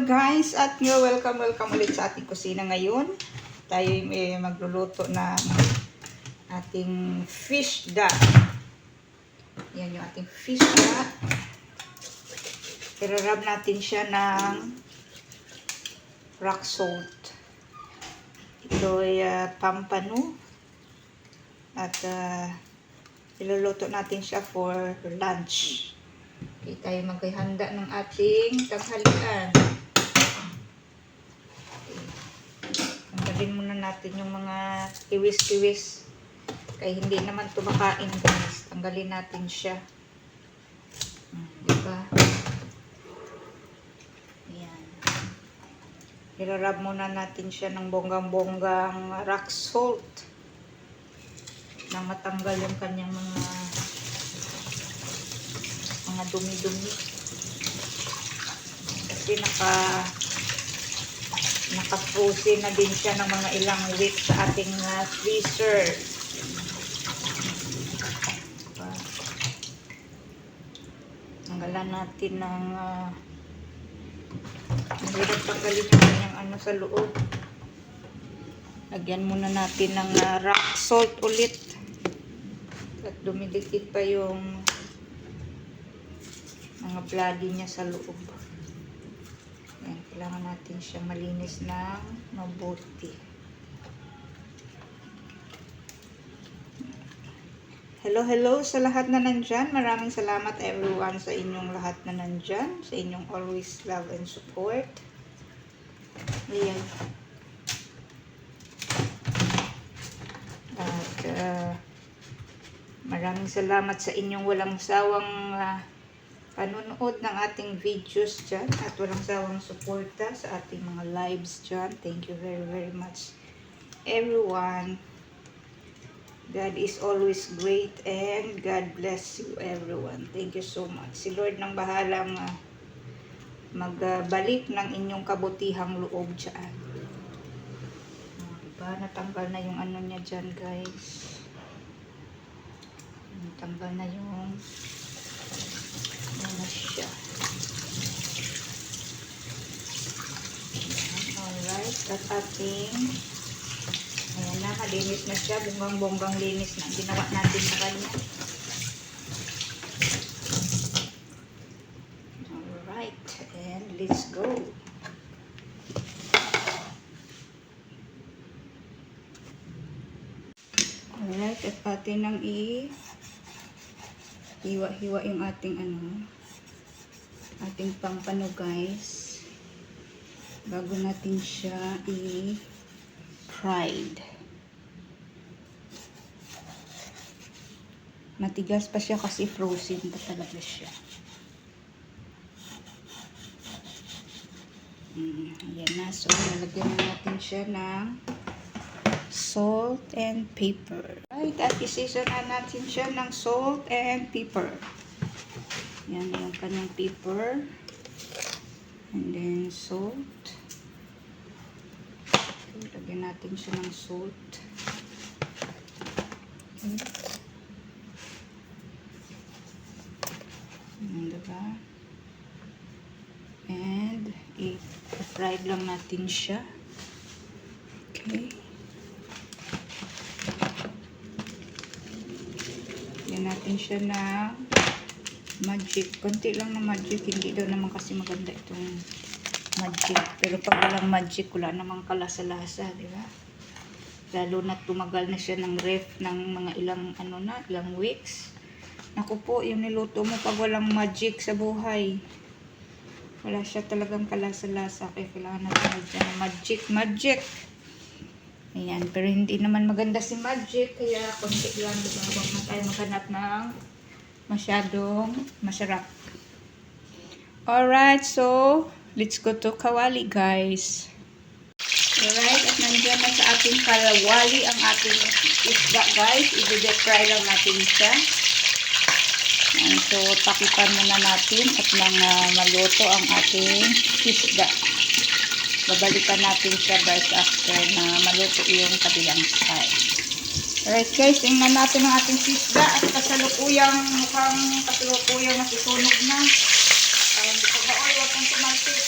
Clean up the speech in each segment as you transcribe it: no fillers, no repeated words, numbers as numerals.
guys, at welcome ulit sa ating kusina ngayon. Tayo may magluluto ng ating fish da. Yan yung ating fish da. I-rub natin siya ng rock salt. Ito ay pampano. At iluluto natin siya for lunch. Okay, tayo maghahanda ng ating tanghalian. Tanggalin muna natin yung mga kiwis-kiwis. Kaya hindi naman ito makain, guys. Tanggalin natin siya. Diba? Ayan. Ilarab muna natin siya ng bonggang-bonggang rock salt. Na matanggal yung kanyang mga dumi-dumi. Kasi naka-frozen na din siya ng mga ilang weeks sa ating freezer. Tanggalan natin ng hirap tanggalin yung kanyang ano sa loob. Lagyan muna natin ng rock salt ulit. At dumidikit pa yung mga bloody niya sa loob. Ayan, kailangan natin siyang malinis ng mabuti. Hello sa lahat na nandyan. Maraming salamat everyone sa inyong lahat na nandyan. Sa inyong always love and support. Ayan. At maraming salamat sa inyong walang sawang panonood ng ating videos dyan at walang sawang suporta sa ating mga lives dyan. Thank you very much everyone. God is always great and God bless you everyone. Thank you so much. Si Lord nang bahalang magbalik ng inyong kabutihang loob dyan. Diba? Natanggal na yung ano niya dyan, guys. Natanggal na yung siya. Alright, at ating ayan na, malinis na siya, bonggang linis na ginawa natin sa kanya. Alright, and let's go. Alright, at atin nang hiwa-hiwa yung ating ating pampano, guys, bago natin siya i-fried. Matigas pa siya kasi frozen pa talaga siya. Ayan na, so lalagyan natin siya ng salt and pepper. Right, at i-season na natin siya ng salt and pepper. Yan yung kanyang pepper. And then salt. Lagyan natin siya ng salt. Okay. And diba? And i-fried lang natin siya. Okay. Lagyan natin siya na magic. Konti lang na magic. Hindi daw naman kasi maganda itong magic. Pero pag walang magic, wala namang kalasa-lasa, di ba? Lalo na tumagal na siya ng ref ng mga ilang weeks. Naku po, yung niluto mo pag walang magic sa buhay. Wala siya talagang kalasa-lasa. Kaya kailangan natin magic. Ayan, pero hindi naman maganda si magic. Kaya konti lang. Diba? Huwag na tayo maghanap ng masyadong masarap. Alright, so let's go to kawali, guys. Alright, at nandiyan na sa ating kawali ang ating isda, guys. I-fry lang natin siya. And so takipan muna natin at nang maluto ang ating isda. Babalikan natin siya, guys, after na maluto yung kabilang side. Alright, guys, tingnan natin ang ating isda at mukhang kasalukuyang nasusunog na. Hindi pa ba oil, huwag kang tumalsik.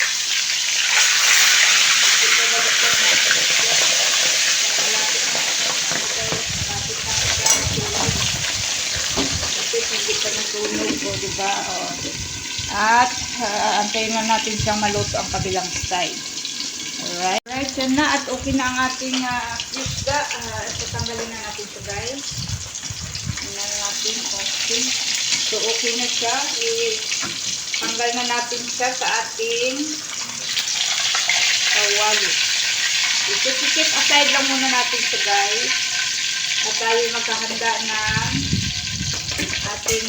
diba? Oh. At antayin na natin siyang maluto ang kabilang side. Alright. Alright, yan na. At okay na ang ating isda. Ito, tanggalin na natin ito, guys. Tingnan natin. Okay. So, okay na siya. Tanggal na natin siya sa ating kawali. Ito-keep aside lang muna natin ito, guys. At tayo magkahanda ng ating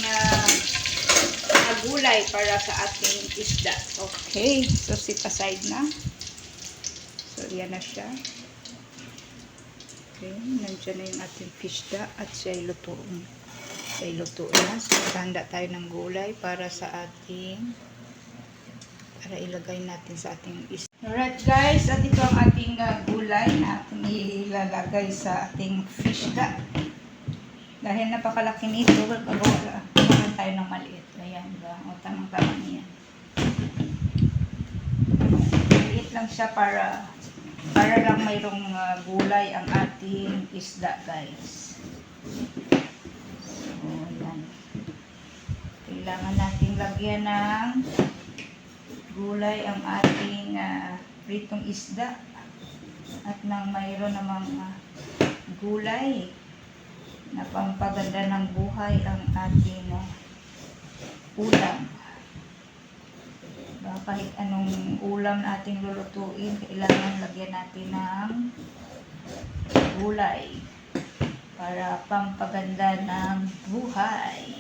gulay para sa ating isda. Okay. So, sit aside na. So, yan na siya. Okay. Nandiyan na yung ating isda at siya ay luto na. So, handa tayo ng gulay para ilagay natin sa ating isda. Alright guys, at ito ang ating gulay na ating ilalagay sa ating isda. Dahil napakalaki nito, gagawa tayo ng maliit. Ayan ba? O, tamang-tamang yan. Maliit lang siya para lang mayroong gulay ang ating isda, guys. So, ayan. Kailangan nating lagyan ng gulay ang ating pritong isda. At nang mayroon namang gulay na pampaganda ng buhay ang ating ulam. Kahit anong ulam na ating lulutuin, kailangan lagyan natin ng gulay para pampaganda ng buhay.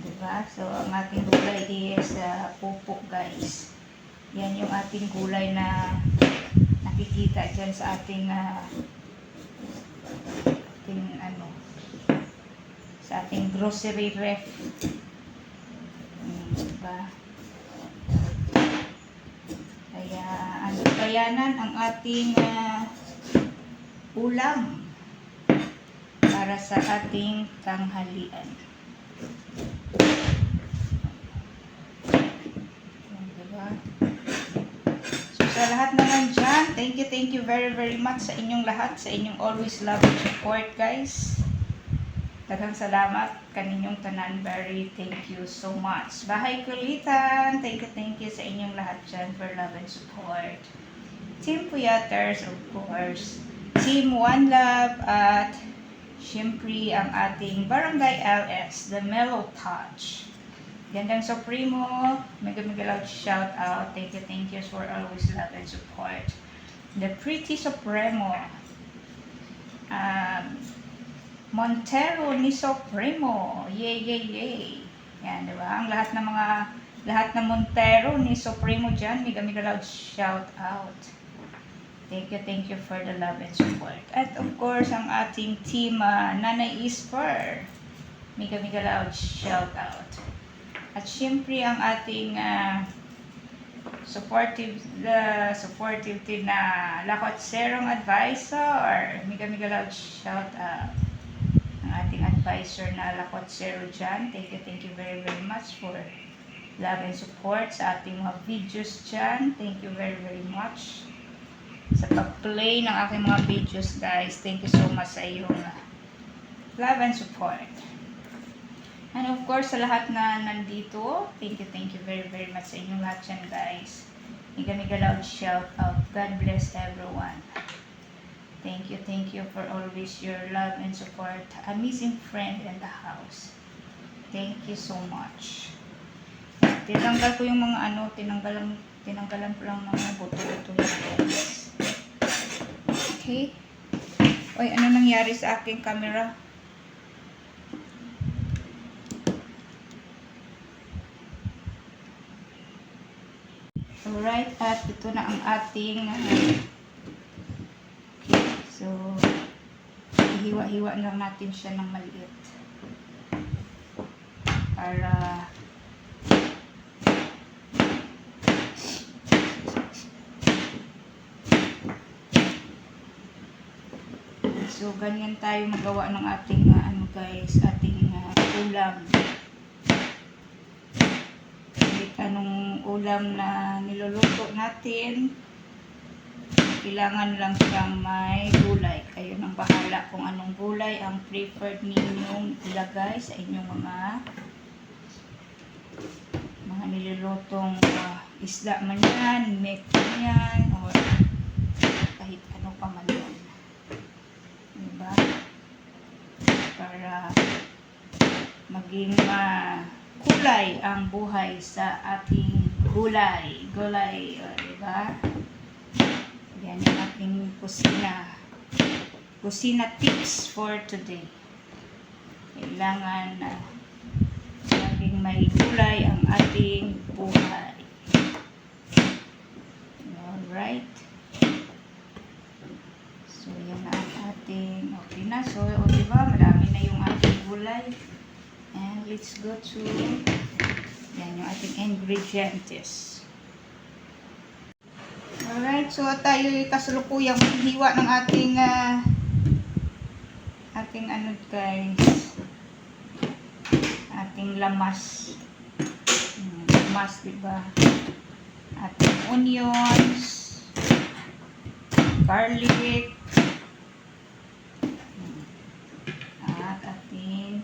Diba? So, ang ating gulay is pupok, guys. Yan yung ating gulay na nakikita dyan sa ating sa ating grocery ref. Diba? Kaya kayanan ang ating ulam para sa ating tanghalian. Diba? So, sa lahat naman dyan, thank you very much sa inyong lahat, sa inyong always love and support, guys. Daghang salamat kaninyong tanan, very thank you so much. Bahay Kulitan, thank you sa inyong lahat dyan for love and support. Team Puyaters, of course. Team One Love, at syempre ang ating Barangay LS, the Mellow Touch. Gandang Supremo, mega loud shout out. Thank you for always love and support. The Pretty Supremo, Montero ni Supremo, yay. Yan, diba? Ang lahat ng Montero ni Supremo dyan, mega loud shout out. Thank you for the love and support. At of course, ang ating team Nanay Isper, mega loud shout out. At syempre ang ating supportive team na Lakot Serong Advisor, mega loud shout out. Ang ating advisor na Lakot Zero dyan. Thank you very much for love and support sa ating mga videos dyan. Thank you very much sa pag-play ng aking mga videos, guys. Thank you so much sa iyong love and support. And of course, sa lahat na nandito, thank you very much sa inyong lahat dyan, guys. Mega loud shout out. God bless everyone. Thank you for always your love and support. Amazing friend in the house. Thank you so much. Tinanggal ko yung mga tinanggalan ko lang mga buto-buto yan. Okay. Oy, ano nangyari sa aking camera? Alright, at ito na ang ating so, hiwa-hiwa lang natin siya ng maliit para so ganyan tayo magawa ng ating guys, ating ulam. Kahit anong ulam na niluluto natin, kailangan lang siyang may gulay. Kayo nang bahala kung anong gulay ang preferred ninyong ilagay sa inyong mga mga nilulutong isda man yan, meat man yan, or kahit ano pa man yan. Diba? Para maging kulay ang buhay sa ating gulay. Gulay, diba? Yan yung ating kusina. Kusina tips for today. Kailangan maging may gulay ang ating buhay. Alright. So, yan na ang ating, okay na. So, diba, marami na yung ating gulay. And let's go to, yan yung ating ingredients. Alright, so tayo kasalukuyang hiwa ng ating, ano guys, ating lamas. Lamas, diba? Ating onions, garlic, at ating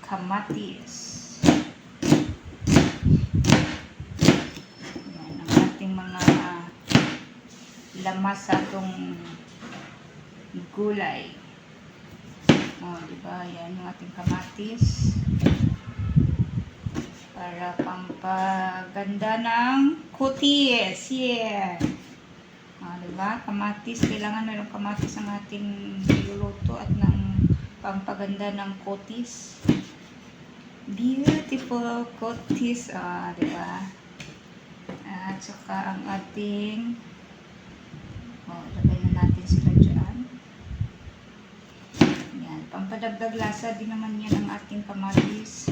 kamatis. Yan ang ating mga lamas sa itong gulay. Diba? Yan yung ating kamatis. Para pampaganda ng kutis. Yeah. Diba? Kamatis. Kailangan mayroong kamatis ang ating niluluto at ng pampaganda ng kutis. Beautiful kutis. Diba? At saka ang ating lagay na natin sila dyan. Yan. Pampadagdag lasa din naman yan ang ating kamatis.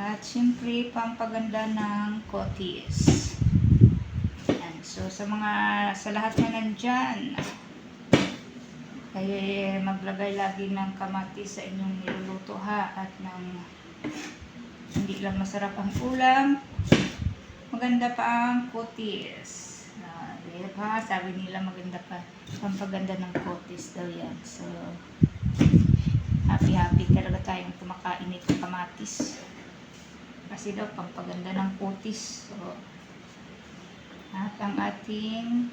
At syempre, pampaganda ng kutis. Yan. So, sa lahat na nandyan, kayo maglagay lagi ng kamatis sa inyong niluluto ha. At hindi lang masarap ang ulam, maganda pa ang kutis. Diba? Sabi nila maganda pa, pampaganda ng kutis daw yan. So, happy talaga tayong kumakain nito kamatis. Kasi daw, pampaganda ng kutis. So, at ang ating,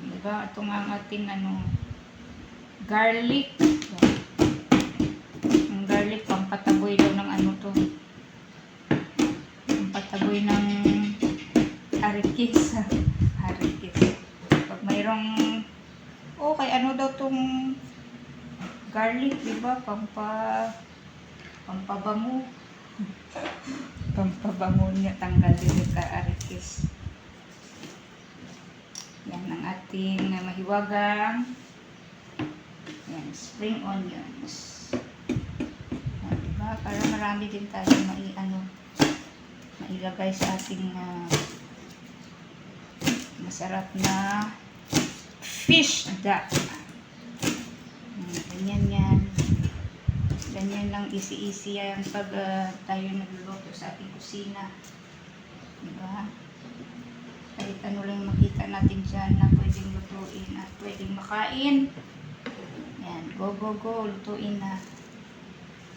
diba, ito nga ang ating garlic. So, ang garlic, pampataboy daw ng to. Pampataboy ng harikis. Harikis. Pag mayroong, kay daw tong garlic, diba, pampabango. Pampabango niya, tanggal din yung harikis. Yan ang ating mahiwagang spring onions. Diba? Para marami din tayo mailagay sa ating masarap na fish duck. Ganyan yan. Ganyan lang, easy yan pag tayo nagluluto sa ating kusina. Diba? Kahit ano lang makita natin dyan na pwedeng lutuin at pwedeng makain. Yan, go, lutuin na.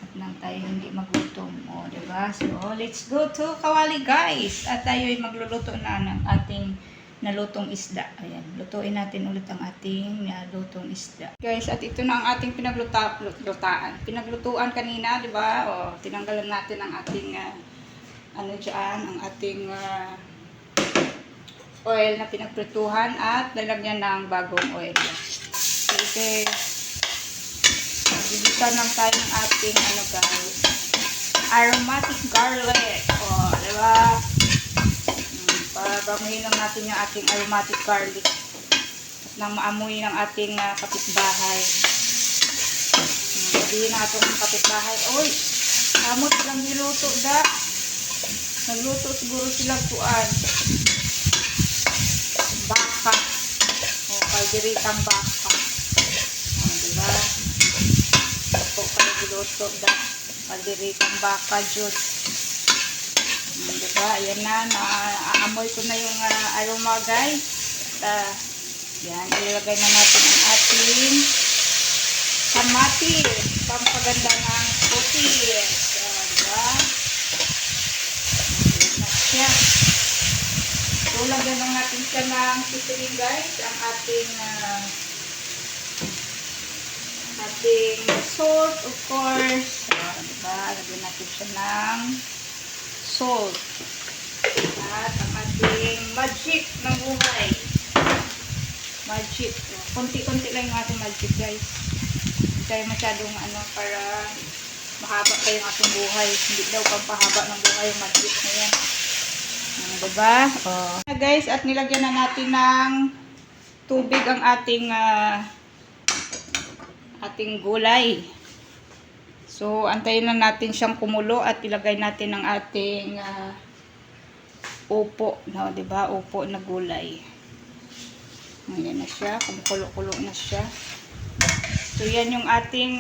At nang tayo hindi magutom. Diba? So, let's go to kawali guys. At tayo ay magluluto na ng ating nalutong isda. Ayan, lutuin natin ulit ang ating nalutong isda. Guys, at ito na ang ating pinaglutuan kanina, diba? Tinanggalan natin ang ating, ang ating oil na pinagprituhan at lalagyan ng bagong oil. Okay. Bibitan lang tayo ng ating guys, aromatic garlic. Diba? Pabanguhin lang natin yung ating aromatic garlic at nang maamoy ng ating kapitbahay. Sabihin na itong kapitbahay, oy, kamot silang niluto da. Nagluto siguro silang tuan. Baka. Kalderitang baka. Diba? Ako kayo niluto da. Kalderitang baka, Diyos. Diba? Ayan na. Naamoy ko na yung aroma, guys. At, yan. Ilagay na natin ang ating kamatis. Pampaganda ng kutis. Diba? siya. So, lagyan lang natin siya ng seasoning guys. Ang ating salt, of course. Diba? Lagyan natin siya ng salt. At ang ating magic ng buhay. Magic. Konti-konti lang yung ating magic guys. Hindi tayo masyadong para mahaba pa yung ating buhay. Hindi daw pampahaba ng buhay yung magic na yan. Diba? Guys, at nilagyan na natin ng tubig ang ating gulay. So, antayin na natin siyang kumulo at ilagay natin ang ating upo. No, diba? Upo na gulay. Ayan na siya. Kumukulo-kulo na siya. So, yan yung ating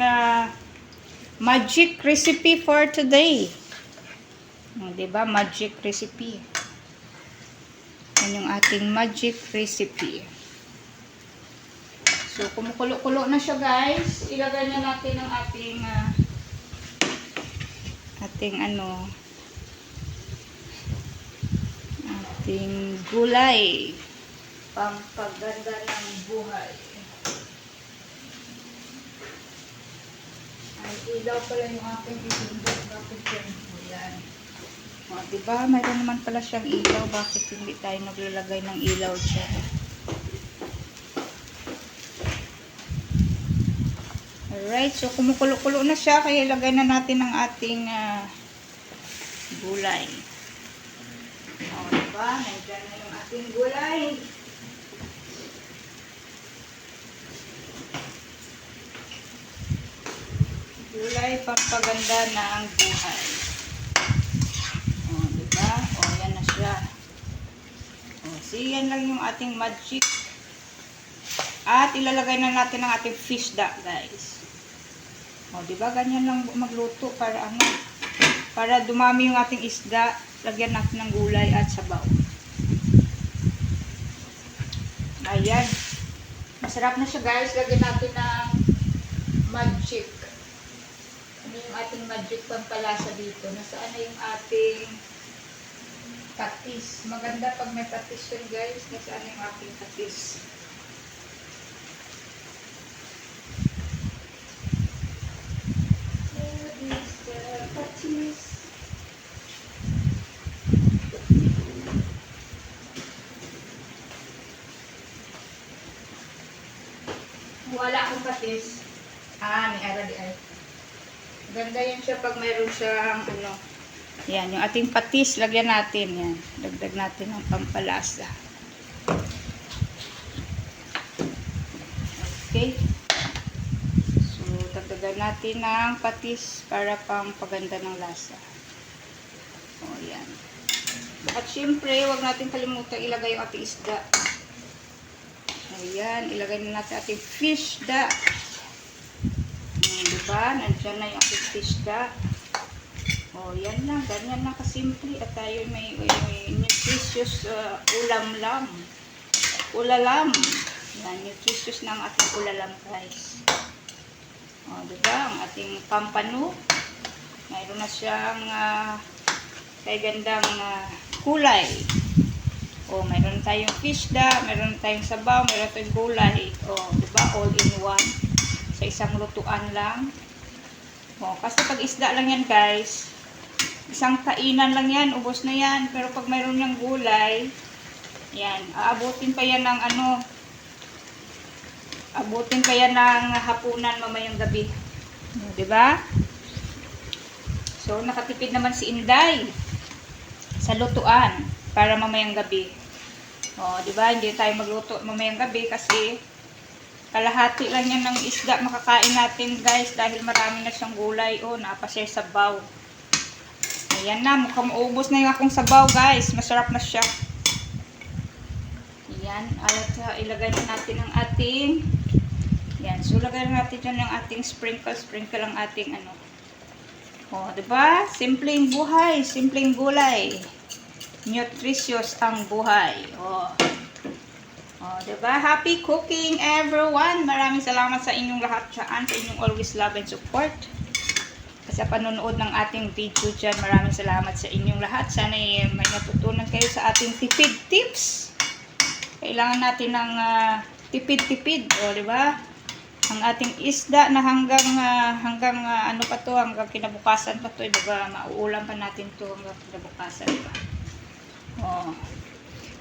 magic recipe for today. Diba? Magic recipe. Yan yung ating magic recipe. So, kumukulo-kulo na siya guys. Ilagay na natin ang ating gulay. Pampaganda ng buhay. Ay, ilaw pala yung aking isindot. Bakit yan? Ayan. Diba? Mayroon naman pala siyang ilaw. Bakit hindi tayo naglalagay ng ilaw dyan? Alright. So, kumukulo-kulo na siya. Kaya ilagay na natin ang ating gulay. Diba? Nandiyan na yung ating gulay. Gulay, pampaganda ng buhay. Diba? Yan na siya. See, yan lang yung ating magic. At ilalagay na natin ang ating fish da, guys. Diba? Ganyan lang magluto para para dumami yung ating isda. Lagyan natin ng gulay at sabaw. Ayan. Masarap na siya, guys. Lagyan natin ng magic. Yung ating magic pampalasa dito. Nasaan na yung ating patis. Maganda pag may patis yun guys. Nasaan na yung ating patis. Patis. Wala akong patis. May ara di ay. Ganda yan siya pag mayroon siyang yan, yung ating patis, lagyan natin yan. Dagdag natin ng pampalasa. Okay. So, dagdagan natin ng patis para pampaganda ng lasa. Yan. At syempre, huwag natin kalimutan ilagay yung ating isda. Ayan, ilagay na natin ating fish da. Diba? Nandiyan na yung ating fish da. Yan lang. Ganyan lang kasimple. At tayo may nutritious ulalam. Yan, nutritious na ang ating ulalam guys. Diba? Ang ating pampano. Mayroon na siyang kay gandang kulay. Mayroon tayong fish da. Mayroon tayong sabaw. Mayroon tayong gulay. Diba? All in one. Sa isang lutuan lang. Kasi pag isda lang yan guys, isang kainan lang yan, ubos na yan. Pero pag mayroon niyang gulay, yan, aabutin pa yan ng hapunan mamayang gabi. Diba? So, nakatipid naman si Inday sa lutuan para mamayang gabi. Diba? Hindi tayo magluto mamayang gabi kasi kalahati lang yan ng isda makakain natin guys dahil marami na siyang gulay. Napashare sabaw. Ayan na, mukhang maubos na yung akong sabaw guys. Masarap na siya. Ayan, at ilagay na natin ang ating yan, so lagay na natin dyan yung ating sprinkle ang ating diba? Simpleng buhay, simpleng gulay. Nutritious ang buhay. Diba? Happy cooking everyone! Maraming salamat sa inyong lahat dyan, sa inyong always love and support. Kasi sa panonood ng ating video dyan. Maraming salamat sa inyong lahat. Sana may natutunan kayo sa ating tipid tips. Kailangan natin ng tipid-tipid, o di ba? Ang ating isda na hanggang ano pa to, hanggang kinabukasan pa to, diba? Mauulam pa natin to hanggang kinabukasan pa. Oh.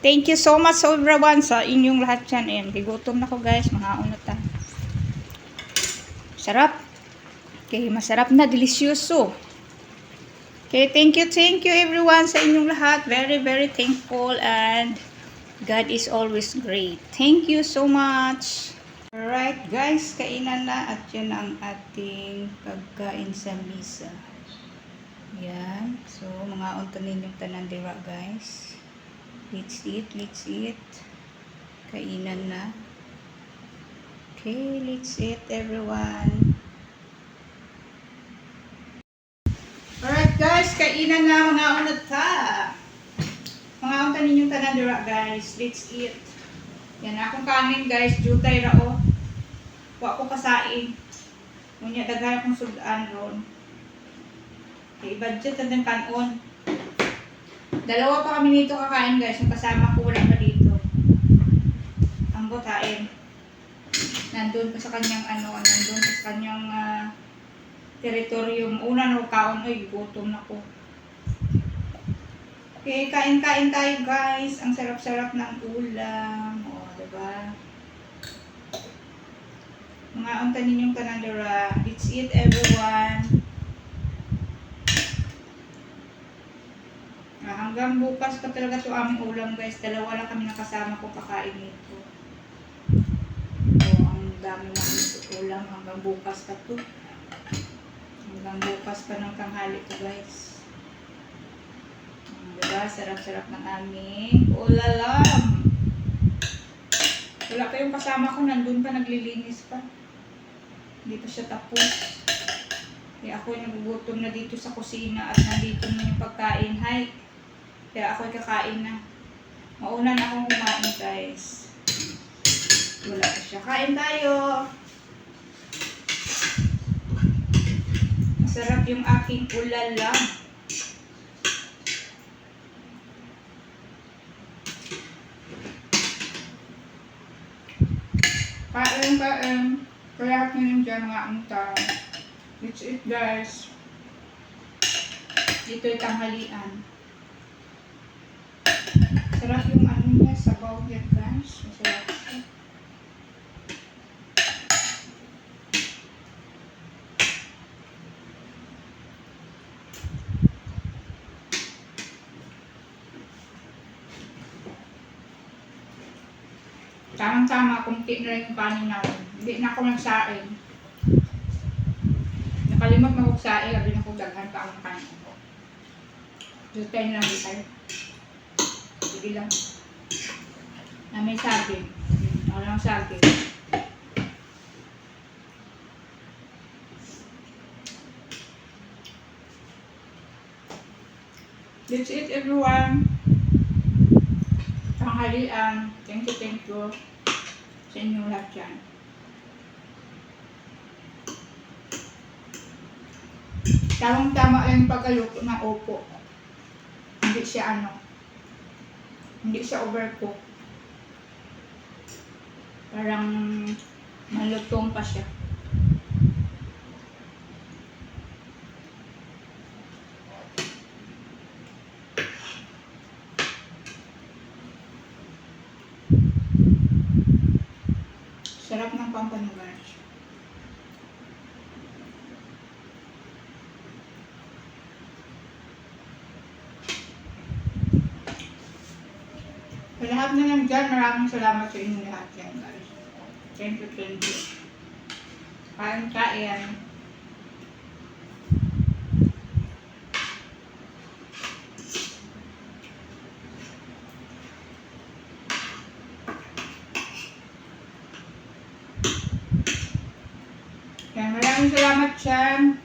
Thank you so much everyone sa inyong lahat dyan. Ayan, gigutom na ko guys, mga unot. Sarap. Okay, masarap na, delisyoso. Okay, thank you everyone sa inyong lahat. Very, very thankful and God is always great. Thank you so much. Alright guys, kainan na at yan ang ating pagkain sa misa. Yan. So, mga unta ninyong tanan diba guys. Let's eat, let's eat. Kainan na. Okay, let's eat everyone. Alright guys, kainan na mga unat ta. Mga unta ninyong tanan diba guys. Let's eat. Yan akong kanin guys, jutay rao. Wa ko kasain. Munya daghan akong sudan ron. Okay, budget ang kanon. Dalawa pa kami nito kakain guys, yung kasama ko wala pa dito. Ang botain. Nandun pa sa kanyang nandun pa sa kanyang teritorium. Una no kaon, ay gutom na ko. Okay, kain-kain tayo guys. Ang sarap-sarap ng ulam. O, diba? Mga unta ninyong kanandura. Let's eat everyone. Hanggang bukas pa talaga ito aming ulam guys. Dalawa lang kami nakasama ko kakain nito. O, ang dami namin ito ulam. Hanggang bukas pa ito. Hanggang bukas pa ng tanghali ito guys. Diba? Sarap-sarap ng aming ulalam. Wala pa yung kasama ko. Nandun pa, naglilinis pa. Hindi pa siya tapos. Kaya ako yung nagugutom na dito sa kusina at nandito na yung pagkain. Hi! Kaya ako kakain na. Mauna na akong kumain guys. Wala pa siya. Kain tayo! Masarap yung aking ulalam. Kain. Kaya nyo dyan mga unta. Let's eat guys. Dito yung tanghalian. Sarap yung niya, sabaw niya guys. Masarap siya. Tamang-tama, kunti na lang yung kanin namin. Hindi na ako nagsaing. Nakalimot na ako saing, sabi na ko daghan pa ang kanin ko. Just 10 lang tayo. Sige lang. Na may saging. Walang saging. Let's eat everyone. Tanghalian. Thank you. Sa inyong lahat dyan. Tamang-tama yung pagkaluto ng opo. Hindi siya hindi siya overcook. Parang malutong pa siya. Sarap ng pampano guys. Sa lahat na lang dyan, maraming salamat sa inyong lahat yan guys. Thank you. Kain. Yan, maraming salamat dyan.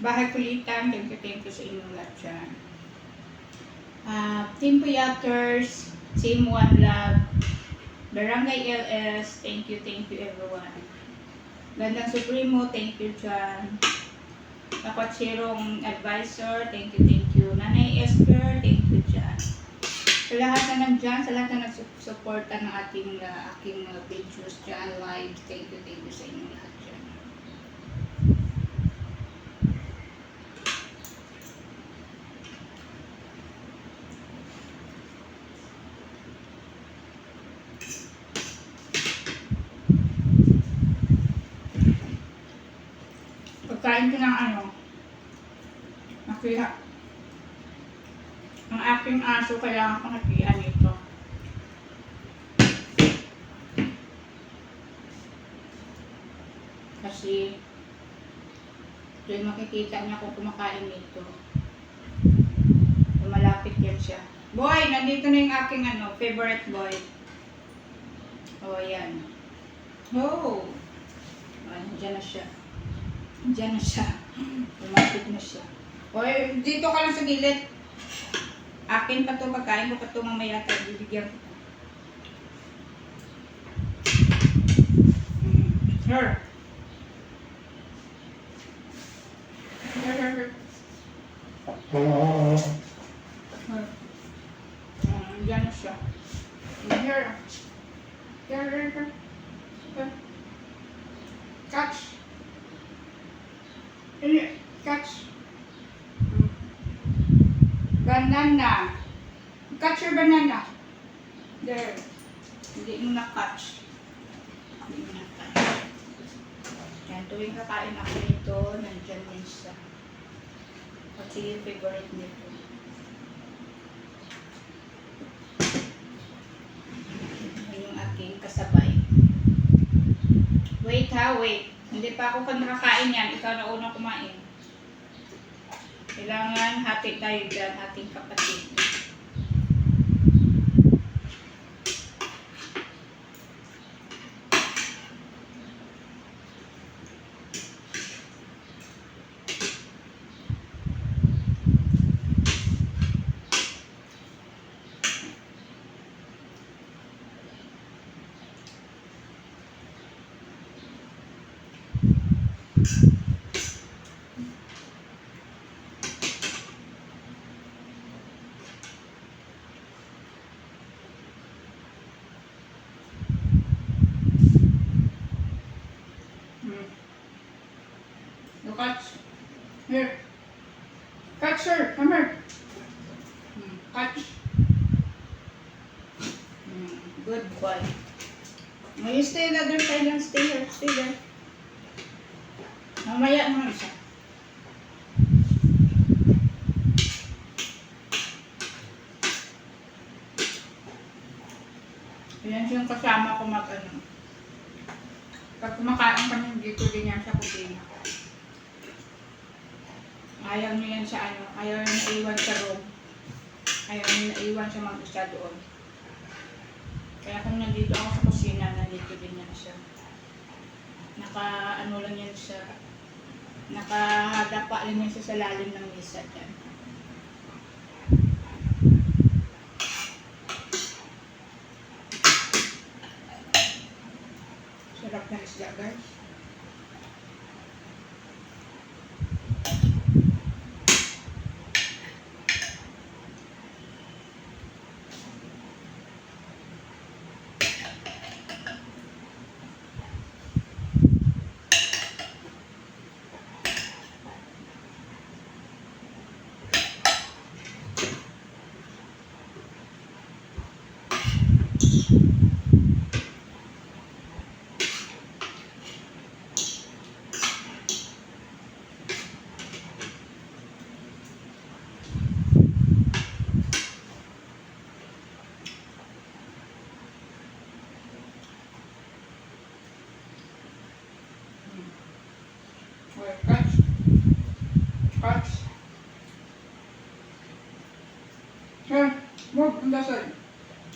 Bahay Kulitan, thank you sa inyong lahat dyan. Team Puyaters, Team One Love, Barangay LS, thank you everyone. Gandang Supremo, thank you dyan. Kapatsirong advisor, thank you. Nanay Esther, thank you dyan. Sa lahat na nandyan, sa lahat na nagsuporta ng aking videos dyan, live, thank you sa inyo lahat dyan. Pagkain ko ng nakiha. Ang aking aso kaya ako nakiha nito. Kasi doon makikita niya kung kumakain nito. Malapit yan siya. Boy, nandito na yung aking favorite boy. Oh, yan. Oh. Nandiyan na siya. Diyan na siya. Lumapit na siya. Hoy, dito ka lang sa gilid. Akin pa to, pagkain ko pa to mamaya tayo. Bibigyan ko. Here. Here. Diyan na siya. Here. Here. Catch. Catch. Banana. Catch your banana. There. Hindi mo na-catch. Hindi mo na-catch. Yan, tuwing kakain ako nito, nandiyan din siya. Kasi yung favorite nito. Yan yung aking kasabay. Wait ha, wait. Hindi pa ako nakakain yan. Ikaw na unang kumain. Kailangan hati tayo dyan, ating kapatid. Look at here. Catch her. Come here. Catch. Good boy. Now you stay the other side lang. Stay here. Stay there. Mamaya naman siya. Ayan siyang kasama ko Pag kumakain kami dito din yan sa kusina. Ayaw niya yan sa ayaw niya naiwan sa room. Ayaw niya naiwan sa mag-isa doon. Kaya kung nandito ako sa kusina, nandito din yan siya. Lang yan siya. Nakahadapa lang yan siya sa lalim ng mesa dyan. Sarap na isda, guys. Catch. Here, move on that side.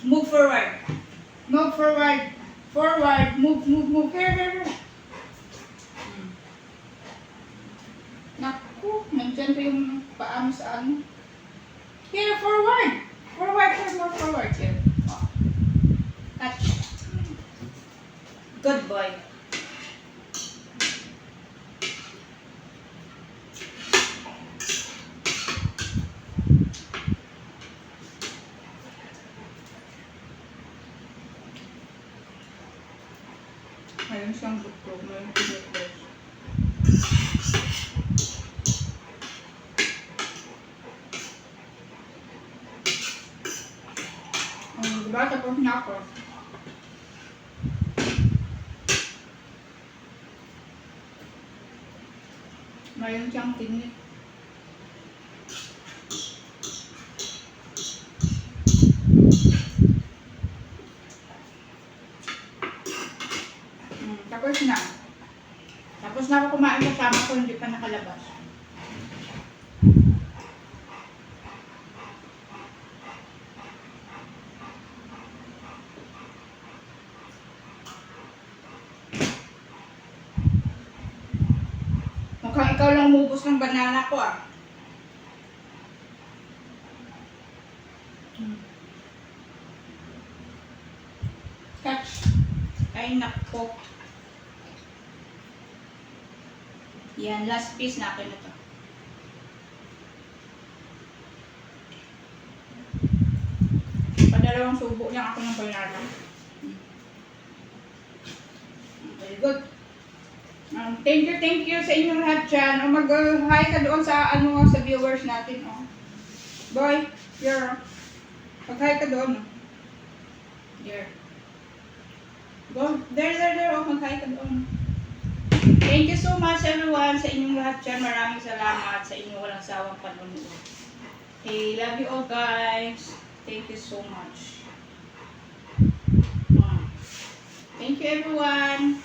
Move forward. Move forward. Forward. Move. Here. Naku, nandyan pa yung paa mo sa Here, forward. More forward. Here. Oh. Catch. Good boy. Mayroon siyang buto, mayroon pinutos. Diba? Tapos na ako. Mayroon siyang tinik. Tapos na. Tapos na ako kumain kasama ko, hindi pa nakalabas. Mukhang ikaw lang umubos ng banana ko ah. Catch. Ay nako. Yan, last piece na akin na to. Padalawang subo lang ako ng banana. Very good. Thank you sa inyong lahat dyan. Mag-hi ka doon sa sa viewers natin. Boy, here. Mag-hi ka doon. Here. Go. There. Mag-hi ka doon. Thank you so much everyone sa inyong lahat dyan. Maraming salamat sa inyong walang sawang panunood. Hey, love you all guys. Thank you so much. Thank you everyone.